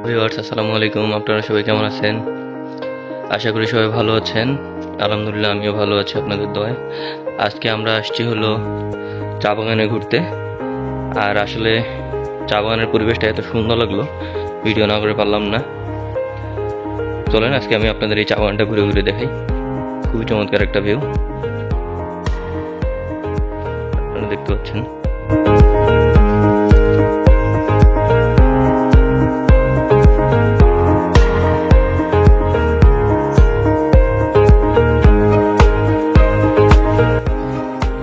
Viewers, আসসালামু আলাইকুম। আপনারা সবাই কেমন আছেন? আশা করি সবাই ভালো আছেন। আলহামদুলিল্লাহ, আমিও ভালো আছি আপনাদের দয়ায়। আজকে আমরা আসছি হলো চা বাগানে ঘুরতে। আর আসলে চা বাগানের পরিবেশটা এত সুন্দর লাগলো, ভিডিও না করে পারলাম না। চলেন আজকে আমি আপনাদের এই চা বাগানটা ঘুরে ঘুরে দেখাই। খুবই চমৎকার একটা ভিউ আপনারা দেখতে পাচ্ছেন।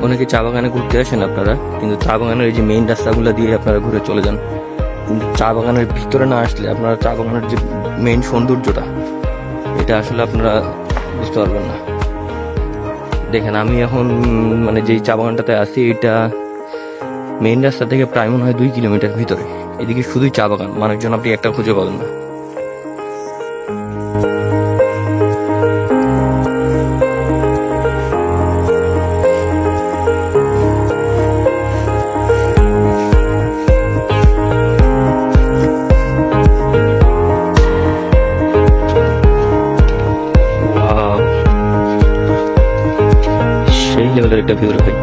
অনেকে চা বাগানে ঘুরতে আসেন আপনারা, কিন্তু চা বাগানের এই যে মেইন রাস্তাগুলো দিয়ে আপনারা ঘুরে চলে যান, কিন্তু চা বাগানের ভিতরে না আসলে আপনারা চা বাগানের যে মেইন সৌন্দর্যটা, এটা আসলে আপনারা বুঝতে পারবেন না। দেখেন, আমি এখন মানে যেই চা বাগানটাতে আছি, এটা মেইন রাস্তা থেকে প্রায় মনে হয় 2 কিলোমিটার ভিতরে। এদিকে শুধুই চা বাগান, মানুষজন আপনি একটা খুঁজে পাবেন না। সেই লেভেলের একটা ভিউ রে ভাই।